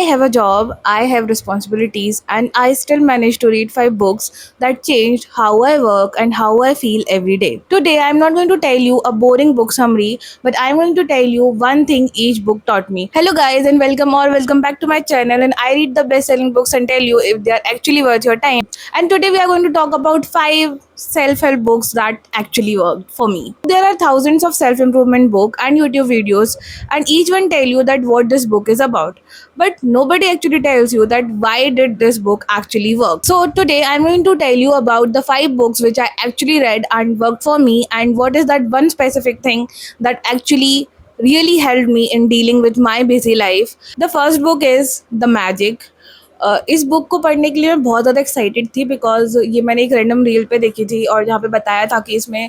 have a job, I have responsibilities, and I still manage to read 5 books that changed how I work and how I feel every day. Today, I'm not going to tell you a boring book summary, but I'm going to tell you one thing each book taught me. Hello, guys, and welcome back to my channel. And I read the best selling books and tell you if they are actually worth your time. And today, we are going to talk about 5 self-help books that actually worked for me. There are thousands of self-improvement book and YouTube videos, and each one tell you that what this book is about, but nobody actually tells you that why did this book actually work. So today I'm going to tell you about the 5 books which I actually read and worked for me, and what is that one specific thing that actually really helped me in dealing with my busy life. The first book is The Magic. इस book को पढ़ने के लिए मैं बहुत ज़्यादा excited थी, because ये मैंने एक रैंडम रील पे देखी थी और जहाँ पे बताया था कि इसमें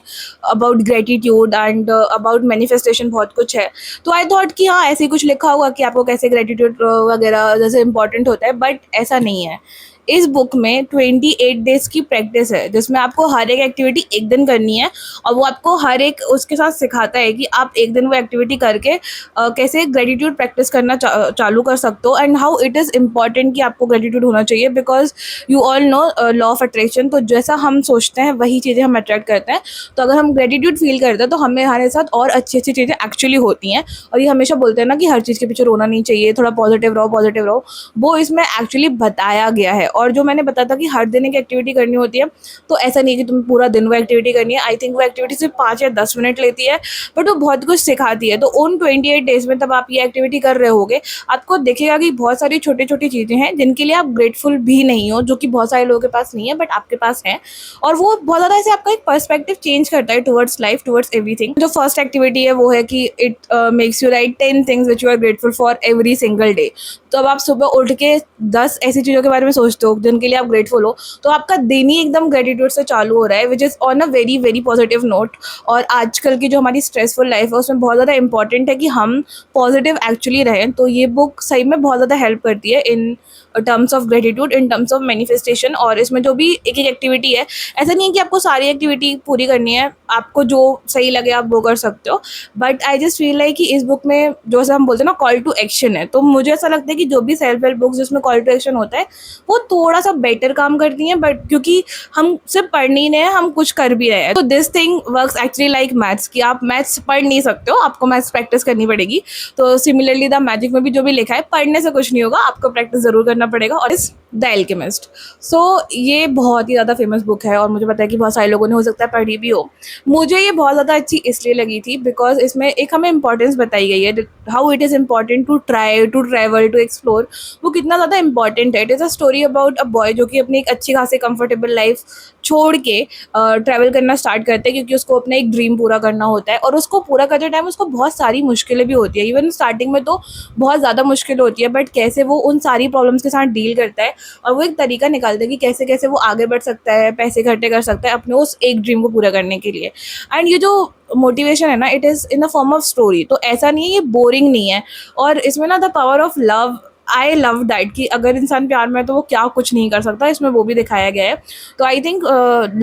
about gratitude and about manifestation बहुत कुछ है. तो आई थॉट कि हाँ, ऐसे ही कुछ लिखा होगा कि आपको कैसे ग्रेटिट्यूड वगैरह जैसे इंपॉर्टेंट होता है, बट ऐसा नहीं है. इस बुक में 28 डेज की प्रैक्टिस है, जिसमें आपको हर एक एक्टिविटी एक दिन करनी है, और वो आपको हर एक उसके साथ सिखाता है कि आप एक दिन वो एक्टिविटी करके कैसे ग्रेटिट्यूड प्रैक्टिस करना चालू कर सकते हो, and how it is important कि आपको ग्रेटिट्यूड होना चाहिए, because you all know law of attraction. तो जैसा हम सोचते हैं वही चीज़ें हम अट्रैक्ट करते हैं. तो अगर हम ग्रेटिट्यूड फील करते हैं तो हमें हमारे साथ और अच्छी अच्छी चीज़ें एक्चुअली होती हैं. और ये हमेशा बोलते हैं ना कि हर चीज़ के पीछे रोना नहीं चाहिए, थोड़ा पॉजिटिव रहो, पॉजिटिव रहो. वो इसमें एक्चुअली बताया गया है. और जो मैंने बताया था कि हर दिन एक एक्टिविटी करनी होती है, तो ऐसा नहीं है कि तुम्हें पूरा दिन वो एक्टिविटी करनी है. आई थिंक वो एक्टिविटी सिर्फ 5 या 10 मिनट लेती है, बट वो बहुत कुछ सिखाती है. तो उन 28 डेज में तब आप ये एक्टिविटी कर रहे होगे, आपको दिखेगा कि बहुत सारी छोटी छोटी चीज़ें हैं जिनके लिए आप ग्रेटफुल भी नहीं हो, जो कि बहुत सारे लोगों के पास नहीं है बट आपके पास है. और वो बहुत ज़्यादा ऐसे आपका एक पर्सपेक्टिव चेंज करता है टुवर्ड्स लाइफ, टुवर्ड्स एवरीथिंग. जो फर्स्ट एक्टिविटी है वो है कि it makes you write 10 things which you are grateful for every single day. तो अब आप सुबह उठ के 10 ऐसी चीज़ों के बारे में सोचते हो जिनके लिए आप ग्रेटफुल हो, तो आपका दिन ही एकदम ग्रेटिट्यूड से चालू हो रहा है, which is on a very very positive note. और आजकल की जो हमारी स्ट्रेसफुल लाइफ है उसमें बहुत ज़्यादा इंपॉर्टेंट है कि हम पॉजिटिव एक्चुअली रहें. तो ये बुक सही में बहुत ज़्यादा हेल्प करती है in terms of gratitude, in terms of manifestation. और इसमें जो भी एक एक एक्टिविटी है, ऐसा नहीं है कि आपको सारी एक्टिविटी पूरी करनी है, आपको जो सही लगे आप वो कर सकते हो. But I just feel like कि इस बुक में जो हम बोलते हैं ना, कॉल टू एक्शन है. तो मुझे ऐसा लगता है कि जो भी सेल्फ हेल्प बुक्स जिसमें कॉल टू एक्शन होता है वो थोड़ा सा बेटर काम करती हैं, बट क्योंकि हम सिर्फ पढ़ नहीं रहे हैं, हम कुछ कर भी रहे हैं. तो this thing works actually like maths, कि आप मैथ्स पढ़ नहीं सकते हो, आपको मैथ्स प्रैक्टिस करनी पड़ेगी. तो सिमिलरली द मैजिक में भी जो भी लिखा है, पढ़ने से कुछ नहीं होगा, आपको प्रैक्टिस जरूर करना पड़ेगा. और इस द एल्केमिस्ट, सो ये बहुत ही ज़्यादा फेमस बुक है और मुझे पता है कि बहुत सारे लोगों ने हो सकता है पढ़ी भी हो. मुझे ये बहुत ज़्यादा अच्छी इसलिए लगी थी बिकॉज इसमें एक हमें इंपॉर्टेंस बताई गई है, how it is important to try, to travel, to explore. वो कितना ज़्यादा इंपॉर्टेंट है. It is a story about a boy जो कि अपनी एक अच्छी खासी कंफर्टेबल लाइफ छोड़ के ट्रैवल करना स्टार्ट करते हैं, क्योंकि उसको अपना एक ड्रीम पूरा करना होता है. और उसको पूरा करते टाइम उसको बहुत सारी मुश्किलें भी होती है. इवन स्टार्टिंग में तो बहुत ज़्यादा मुश्किल होती है, बट कैसे वो उन सारी प्रॉब्लम्स के साथ डील करता है और वो एक तरीका निकालता है कि कैसे कैसे वो आगे बढ़ सकता है, पैसे इकट्ठे कर सकता है अपने उस एक ड्रीम को पूरा करने के लिए. एंड ये जो मोटिवेशन है ना, it is in the form of story. तो ऐसा नहीं है, ये बोरिंग नहीं है. और इसमें ना the power of love, I love that, कि अगर इंसान प्यार में है तो वो क्या कुछ नहीं कर सकता, इसमें वो भी दिखाया गया है. तो आई थिंक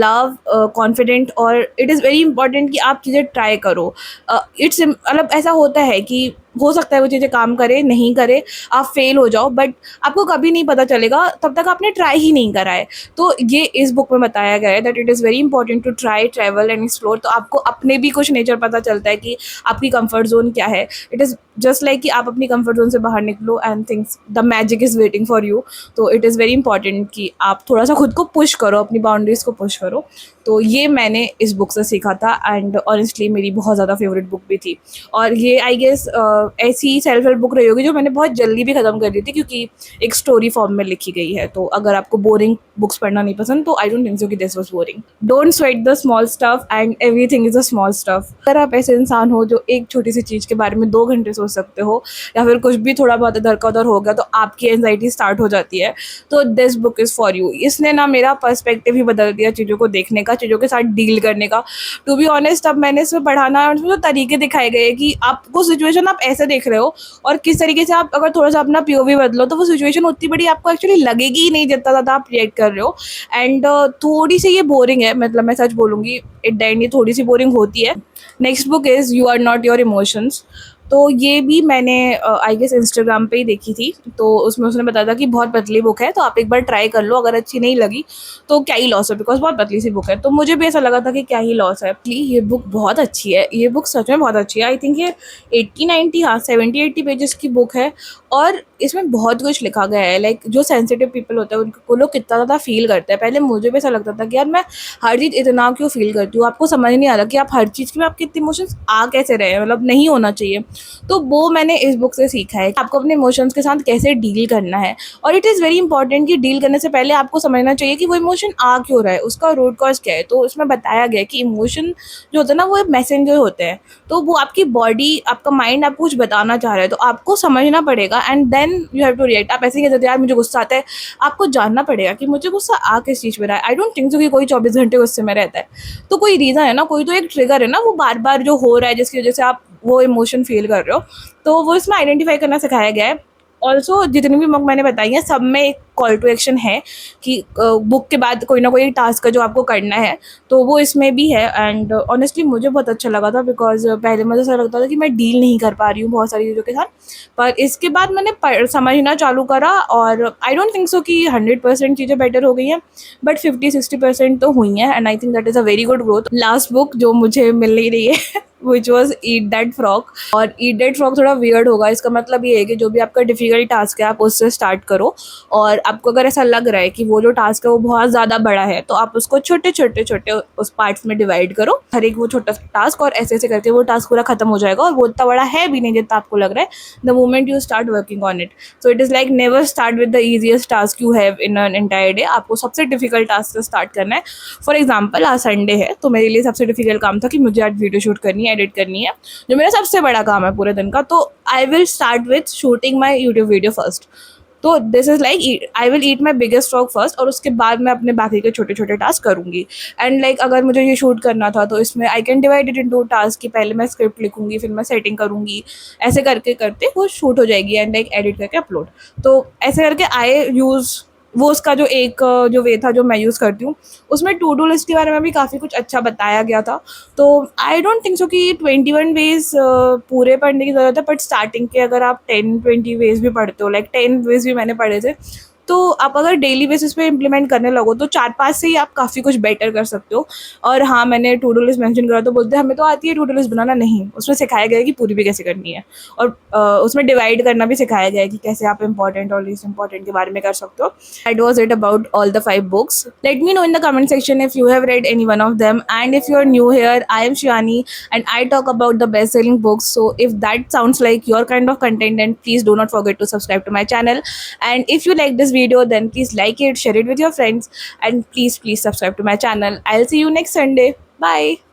लव, कॉन्फिडेंट, और इट इज़ वेरी इंपॉर्टेंट कि आप चीज़ें ट्राई करो. इट्स मतलब ऐसा होता है कि हो सकता है वो चीज़ें काम करे, नहीं करे, आप फेल हो जाओ, बट आपको कभी नहीं पता चलेगा तब तक आपने ट्राई ही नहीं करा है. तो ये इस बुक में बताया गया है that it is very important to try, travel and explore. तो आपको अपने भी कुछ नेचर पता चलता है कि आपकी कंफर्ट जोन क्या है. इट इज़ जस्ट लाइक कि आप अपनी कंफर्ट जोन से बाहर निकलो and things, the magic is waiting for you. तो इट इज़ वेरी इंपॉर्टेंट कि आप थोड़ा सा खुद को पुश करो, अपनी बाउंड्रीज़ को पुश करो. तो ये मैंने इस बुक से सीखा था, एंड ऑनेस्टली मेरी बहुत ज़्यादा फेवरेट बुक भी थी. और ये आई गेस ऐसी सेल्फ हेल्प बुक रही होगी जो मैंने बहुत जल्दी भी ख़त्म कर दी थी, क्योंकि एक स्टोरी फॉर्म में लिखी गई है. तो अगर आपको बोरिंग बुक्स पढ़ना नहीं पसंद, तो आई डोंट थिंक सो कि this was boring. Don't sweat the small stuff and everything is a small stuff. अगर आप ऐसे इंसान हो जो एक छोटी सी चीज़ के बारे में 2 घंटे सोच सकते हो, या फिर कुछ भी थोड़ा बहुत इधर का उधर हो गया तो आपकी एंजाइटी स्टार्ट हो जाती है, तो this book is for you. इसने ना मेरा पर्सपेक्टिव ही बदल दिया चीज़ों को देखने का, चीज़ों के साथ डील करने का. टू बी ऑनेस्ट, अब मैंने इसमें पढ़ाना, उसमें जो तरीके दिखाए गए कि आपको सिचुएशन आप ऐसे देख रहे हो और किस तरीके से आप अगर थोड़ा सा अपना पीओवी बदलो तो वो सिचुएशन उतनी बड़ी आपको एक्चुअली लगेगी ही नहीं जितना ज़्यादा आप रिएक्ट कर रहे हो. एंड थोड़ी सी ये बोरिंग है, मतलब मैं सच बोलूँगी, एट द एंड ये थोड़ी सी बोरिंग होती है. Next book is you are not your emotions. तो ये भी मैंने आई गेस इंस्टाग्राम पे ही देखी थी। तो उसमें उसने बताया था कि बहुत पतली बुक है, तो आप एक बार ट्राई कर लो, अगर अच्छी नहीं लगी तो क्या ही लॉस है, बिकॉज बहुत पतली सी बुक है। तो मुझे भी ऐसा लगा था कि क्या ही लॉस है। प्लीज ये बुक बहुत अच्छी है, ये बुक सच में बहुत अच्छी है। आई थिंक ये 80-90, हाँ 70-80 पेजेस की बुक है। और इसमें बहुत कुछ लिखा गया है, लाइक जो सेंसिटिव पीपल होते हैं उनको लोग कितना ज़्यादा फील करते हैं। पहले मुझे भी ऐसा लगता था कि यार मैं हर चीज़ इतना क्यों फील करती हूँ, आपको समझ नहीं आ रहा कि आप हर चीज़ में आपके इतने इमोशंस आ कैसे रहे हैं, मतलब नहीं होना चाहिए। तो वो मैंने इस बुक से सीखा है कि आपको अपने इमोशंस के साथ कैसे डील करना है। और इट इज़ वेरी इंपॉर्टेंट कि डील करने से पहले आपको समझना चाहिए कि वो इमोशन आ क्यों रहा है, उसका रूट कॉज क्या है। तो इसमें बताया गया है कि इमोशन जो होता है ना वो मैसेंजर होते हैं। तो वो आपकी बॉडी, आपका माइंड आपको कुछ बताना चाह रहा है, तो आपको समझना पड़ेगा and then you have to react. आप ऐसे ही कहते यार मुझे गुस्सा आता है, आपको जानना पड़ेगा कि मुझे गुस्सा आ किस चीज़ में रहा है। आई डोंट थिंक सो कि कोई 24 घंटे गुस्से में रहता है। तो कोई रीज़न है ना, कोई तो एक ट्रिगर है ना, वो बार बार जो हो रहा है जिसकी वजह से आप वो इमोशन फील कर रहे हो। तो वो इसमें आइडेंटिफाई करना सिखाया गया है। ऑल्सो जितनी भी बुक मैंने बताई हैं सब में एक कॉल टू एक्शन है कि बुक के बाद कोई ना कोई टास्क है जो आपको करना है। तो वो इसमें भी है एंड ऑनेस्टली मुझे बहुत अच्छा लगा था, बिकॉज पहले मुझे ऐसा लगता था कि मैं डील नहीं कर पा रही हूँ बहुत सारी चीज़ों के साथ। पर इसके बाद मैंने समझना चालू करा और आई डोंट थिंक सो कि 100% चीज़ें बेटर हो गई हैं, बट 50-60% तो हुई हैं and I think that is a very good growth. Last book जो मुझे मिल नहीं रही है which was eat that frog. और ईट दैट फ्रॉग थोड़ा वियर्ड होगा, इसका मतलब ये है कि जो भी आपका डिफिकल्ट टास्क है आप उससे स्टार्ट करो। और आपको अगर ऐसा लग रहा है कि वो जो टास्क है वो बहुत ज़्यादा बड़ा है तो आप उसको छोटे छोटे छोटे उस पार्ट्स में डिवाइड करो, हर एक वो छोटा टास्क, और ऐसे ऐसे करके वो टास्क पूरा खत्म हो जाएगा। और वो इतना बड़ा है भी नहीं जितना आपको लग रहा है the moment you start working on it. So it is like never start with the easiest task you have in an entire day. आपको सबसे डिफिकल्ट टास्क से स्टार्ट करना है। फॉर एग्जाम्पल आज संडे है तो मेरे लिए सबसे डिफिकल्ट काम था कि मुझे आज वीडियो शूट करनी है, एडिट करनी है, जो मेरा सबसे बड़ा काम है पूरे दिन का। तो I will start with shooting my YouTube video first. तो this is like I will eat my biggest frog first, और उसके बाद मैं अपने बाकी के छोटे छोटे टास्क करूँगी। एंड लाइक अगर मुझे ये शूट करना था तो इसमें I can divide it in two task कि पहले मैं स्क्रिप्ट लिखूँगी, फिर मैं सेटिंग करूँगी, ऐसे करके करते वो शूट हो जाएगी एंड लाइक एडिट करके अपलोड। तो ऐसे करके आई यूज़ वो उसका जो एक जो वे था जो मैं यूज़ करती हूँ। उसमें टू डू लिस्ट के बारे में भी काफ़ी कुछ अच्छा बताया गया था। तो आई डोंट थिंक सो कि 21 वेज पूरे पढ़ने की ज़रूरत है, बट स्टार्टिंग के अगर आप 10-20 वेज भी पढ़ते हो, लाइक 10 वेज भी मैंने पढ़े थे, तो आप अगर डेली बेसिस पे इम्प्लीमेंट करने लगो तो 4-5 से ही आप काफ़ी कुछ बेटर कर सकते हो। और हाँ, मैंने टू डू लिस्ट मेंशन करा तो बोलते हैं हमें तो आती है टू डू लिस्ट बनाना, नहीं, उसमें सिखाया गया है कि पूरी भी कैसे करनी है। और उसमें डिवाइड करना भी सिखाया गया है कि कैसे आप इंपॉर्टेंट और लीस्ट इंपॉर्टेंट के बारे में कर सकते हो। That was it about all the 5 books. Let me know in the comment section if you have read any one of them, and if you're new here, I am Shiani and I talk about the best selling books. So if that sounds like your kind of content, then please do not forget to subscribe to my channel. And if you like this video, then please like it, share it with your friends, and please subscribe to my channel. I'll see you next Sunday. Bye.